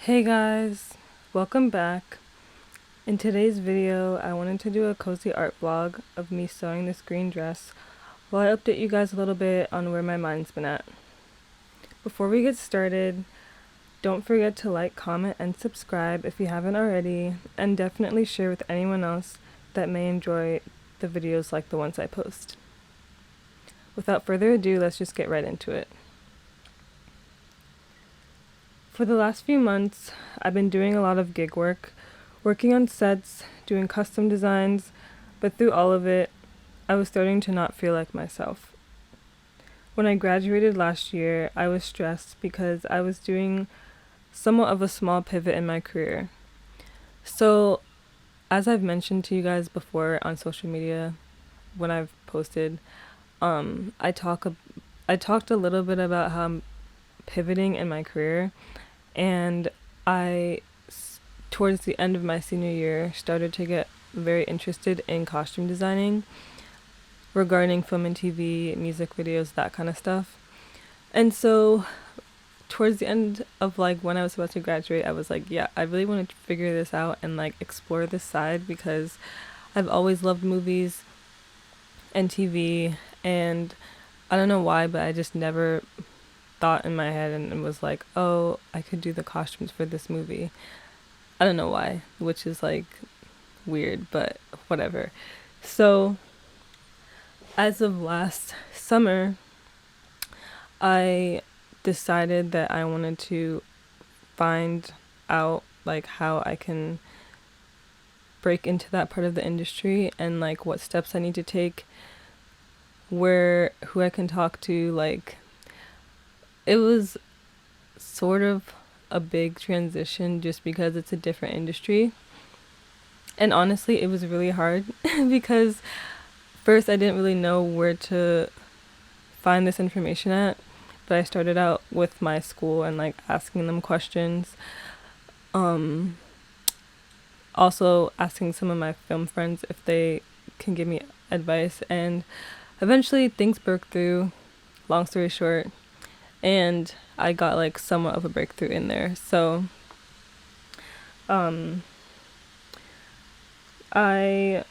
Hey guys, welcome back. In today's video, I wanted to do a cozy art vlog of me sewing this green dress while I update you guys a little bit on where my mind's been at. Before we get started, don't forget to like, comment, and subscribe if you haven't already, and definitely share with anyone else that may enjoy the videos like the ones I post. Without further ado, let's just get right into it. For the last few months, I've been doing a lot of gig work, working on sets, doing custom designs, but through all of it, I was starting to not feel like myself. When I graduated last year, I was stressed because I was doing somewhat of a small pivot in my career. So, as I've mentioned to you guys before on social media, when I've posted, um, I talk a, I talked a little bit about how I'm pivoting in my career, and I, towards the end of my senior year, started to get very interested in costume designing regarding film and TV, music videos, that kind of stuff. And so, towards the end of like when I was about to graduate, I was like, yeah, I really want to figure this out and like explore this side because I've always loved movies and TV, and I don't know why, but I just never thought in my head and was like, oh, I could do the costumes for this movie. I don't know why, which is like weird, but whatever. So, as of last summer, I decided that I wanted to find out like how I can break into that part of the industry and like what steps I need to take, who I can talk to. Like, it was sort of a big transition just because it's a different industry. And honestly, it was really hard because first I didn't really know where to find this information at, but I started out with my school and like asking them questions. Um, Also asking some of my film friends if they can give me advice, and eventually things broke through, long story short, and I got like somewhat of a breakthrough in there. So, um, I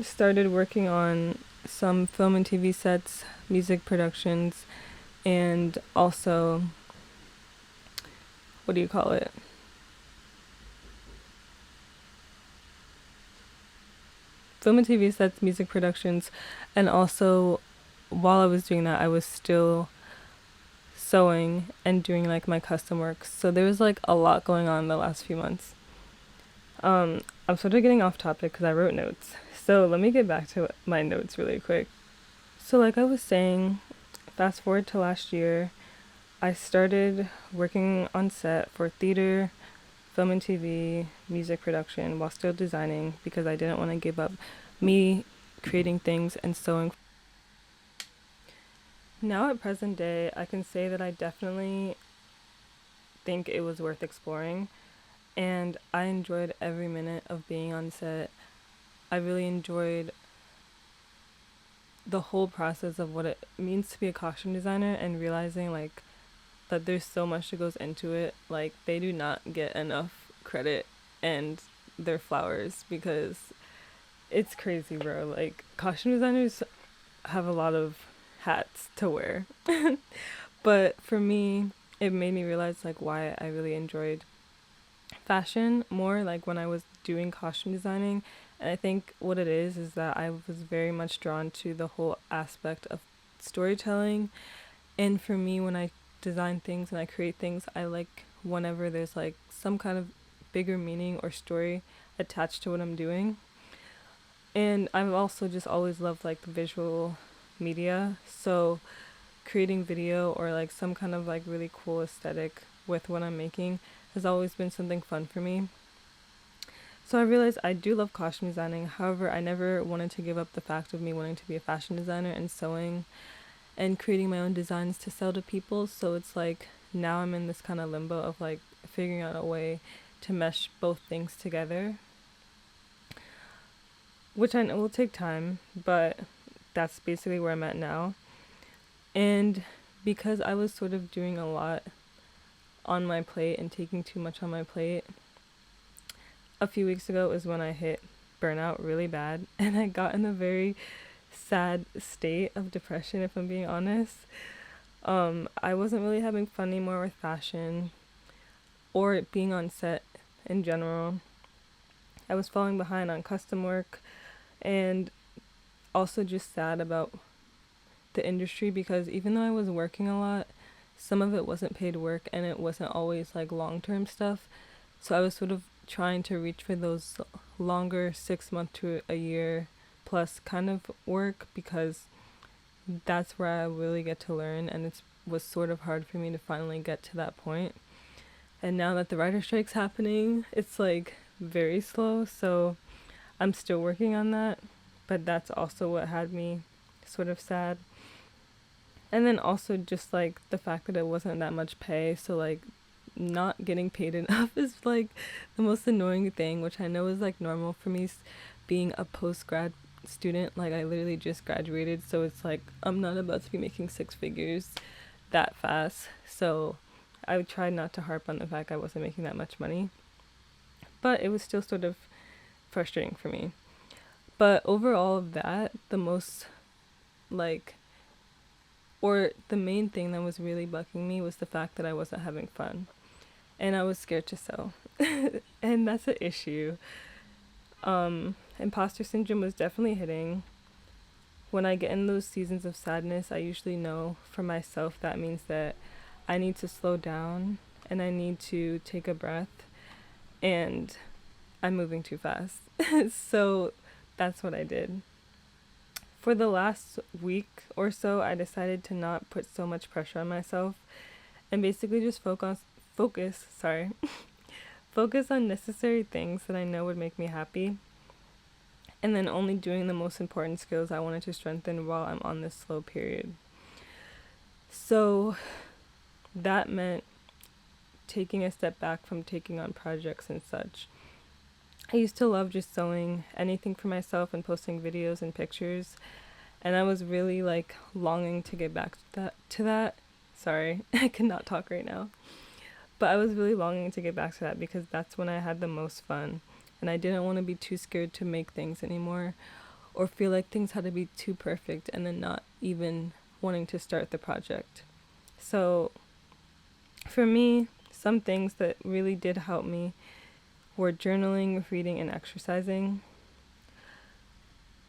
started working on some film and TV sets, music productions, and also, what do you call it? Film and TV sets, music productions, and also while I was doing that, I was still sewing and doing like my custom work. So there was like a lot going on the last few months. I'm sort of getting off topic because I wrote notes. So let me get back to my notes really quick. So, like I was saying, fast forward to last year, I started working on set for theater, film and TV, music production while still designing because I didn't want to give up me creating things and sewing. Now, at present day, I can say that I definitely think it was worth exploring, and I enjoyed every minute of being on set. I really enjoyed the whole process of what it means to be a costume designer and realizing like that there's so much that goes into it. Like, they do not get enough credit and their flowers because it's crazy, bro. Like, costume designers have a lot of hats to wear. But for me, it made me realize like why I really enjoyed fashion more, like when I was doing costume designing. And I think what it is that I was very much drawn to the whole aspect of storytelling. And for me, when I design things and I create things, I like whenever there's like some kind of bigger meaning or story attached to what I'm doing. And I've also just always loved like the visual media. So creating video or like some kind of like really cool aesthetic with what I'm making has always been something fun for me. So I realized I do love costume designing. However, I never wanted to give up the fact of me wanting to be a fashion designer and sewing and creating my own designs to sell to people. So it's like now I'm in this kind of limbo of like figuring out a way to mesh both things together, which I know will take time, but that's basically where I'm at now. And because I was sort of doing a lot on my plate and taking too much on my plate. A few weeks ago is when I hit burnout really bad, and I got in a very sad state of depression, if I'm being honest. I wasn't really having fun anymore with fashion or being on set in general. I was falling behind on custom work and also just sad about the industry, because even though I was working a lot, some of it wasn't paid work and it wasn't always like long-term stuff. So I was sort of trying to reach for those longer 6 month to a year plus kind of work, because that's where I really get to learn, and it was sort of hard for me to finally get to that point. And now that the writer strike's happening, it's like very slow, so I'm still working on that, but that's also what had me sort of sad. And then also just like the fact that it wasn't that much pay, so like not getting paid enough is like the most annoying thing, which I know is like normal for me being a post-grad student. Like I literally just graduated, so it's like I'm not about to be making six figures that fast. So I would try not to harp on the fact I wasn't making that much money, but it was still sort of frustrating for me. But overall of that, the most like, or the main thing that was really bugging me was the fact that I wasn't having fun and I was scared to sell. And that's an issue. Imposter syndrome was definitely hitting. When I get in those seasons of sadness, I usually know for myself that means that I need to slow down and I need to take a breath, and I'm moving too fast. So that's what I did. For the last week or so, I decided to not put so much pressure on myself and basically just focus on necessary things that I know would make me happy, and then only doing the most important skills I wanted to strengthen while I'm on this slow period. So that meant taking a step back from taking on projects and such. I used to love just sewing anything for myself and posting videos and pictures, and I was really like longing to get back to that. Sorry, I cannot talk right now. But I was really longing to get back to that because that's when I had the most fun, and I didn't want to be too scared to make things anymore or feel like things had to be too perfect and then not even wanting to start the project. So for me, some things that really did help me were journaling, reading, and exercising.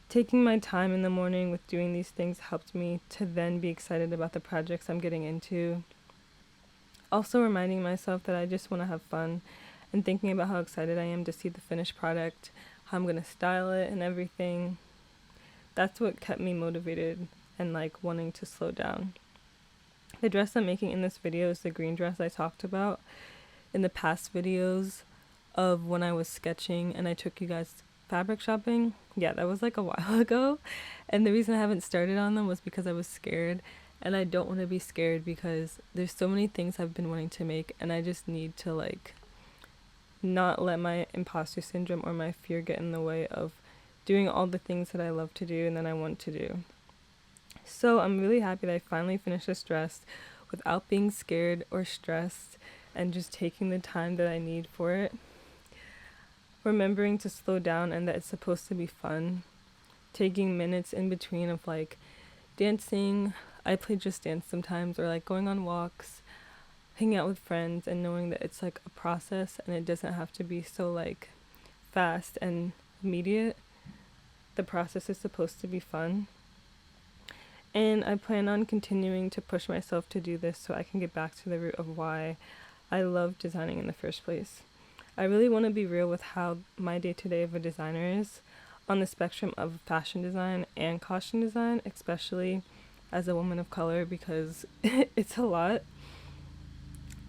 Taking my time in the morning with doing these things helped me to then be excited about the projects I'm getting into. Also reminding myself that I just want to have fun and thinking about how excited I am to see the finished product, how I'm going to style it and everything. That's what kept me motivated and like wanting to slow down. The dress I'm making in this video is the green dress I talked about in the past videos of when I was sketching and I took you guys fabric shopping. Yeah, that was like a while ago, and the reason I haven't started on them was because I was scared, and I don't want to be scared because there's so many things I've been wanting to make, and I just need to like not let my imposter syndrome or my fear get in the way of doing all the things that I love to do and that I want to do. So I'm really happy that I finally finished this dress without being scared or stressed and just taking the time that I need for it. Remembering to slow down and that it's supposed to be fun. Taking minutes in between of like dancing. I play Just Dance sometimes, or like going on walks, hanging out with friends, and knowing that it's like a process and it doesn't have to be so like fast and immediate. The process is supposed to be fun. And I plan on continuing to push myself to do this so I can get back to the root of why I love designing in the first place. I really want to be real with how my day-to-day of a designer is on the spectrum of fashion design and costume design, especially as a woman of color, because it's a lot.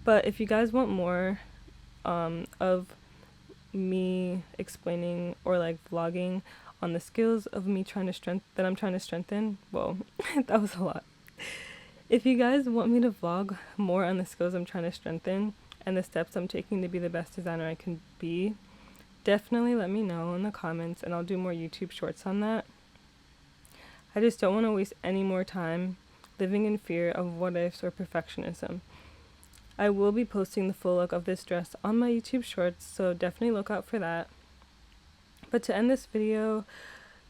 But if you guys want more of me explaining or like vlogging on the skills of me that I'm trying to strengthen, well, that was a lot. If you guys want me to vlog more on the skills I'm trying to strengthen and the steps I'm taking to be the best designer I can be, definitely let me know in the comments and I'll do more YouTube shorts on that. I just don't want to waste any more time living in fear of what ifs or perfectionism. I will be posting the full look of this dress on my YouTube shorts, so definitely look out for that. But to end this video,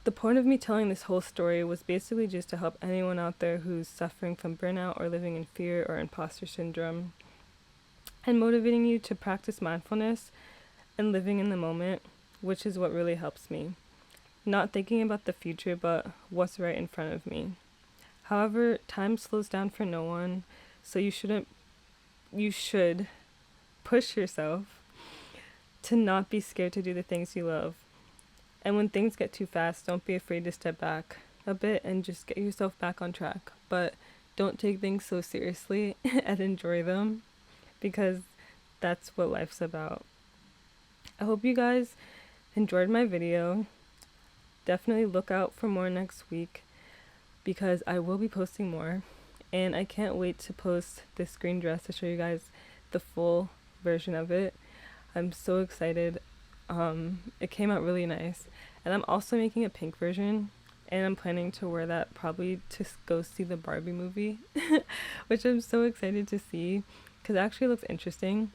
the point of me telling this whole story was basically just to help anyone out there who's suffering from burnout or living in fear or imposter syndrome, and motivating you to practice mindfulness and living in the moment, which is what really helps me. Not thinking about the future, but what's right in front of me. However, time slows down for no one, so you should push yourself to not be scared to do the things you love. And when things get too fast, don't be afraid to step back a bit and just get yourself back on track. But don't take things so seriously and enjoy them, because that's what life's about. I hope you guys enjoyed my video. Definitely look out for more next week, because I will be posting more. And I can't wait to post this green dress to show you guys the full version of it. I'm so excited. It came out really nice. And I'm also making a pink version, and I'm planning to wear that probably to go see the Barbie movie, which I'm so excited to see because it actually looks interesting.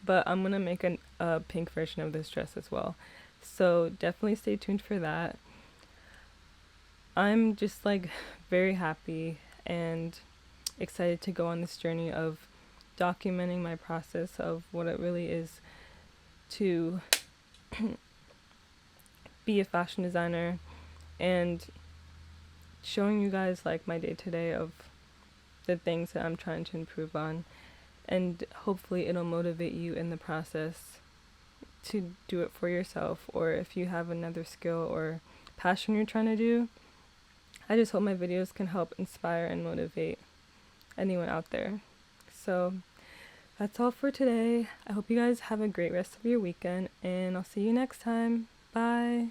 But I'm gonna make a pink version of this dress as well. So definitely stay tuned for that. I'm just like very happy and excited to go on this journey of documenting my process of what it really is to be a fashion designer, and showing you guys like my day-to-day of the things that I'm trying to improve on, and hopefully it'll motivate you in the process to do it for yourself, or if you have another skill or passion you're trying to do. I just hope my videos can help inspire and motivate anyone out there. So that's all for today. I hope you guys have a great rest of your weekend, and I'll see you next time. Bye.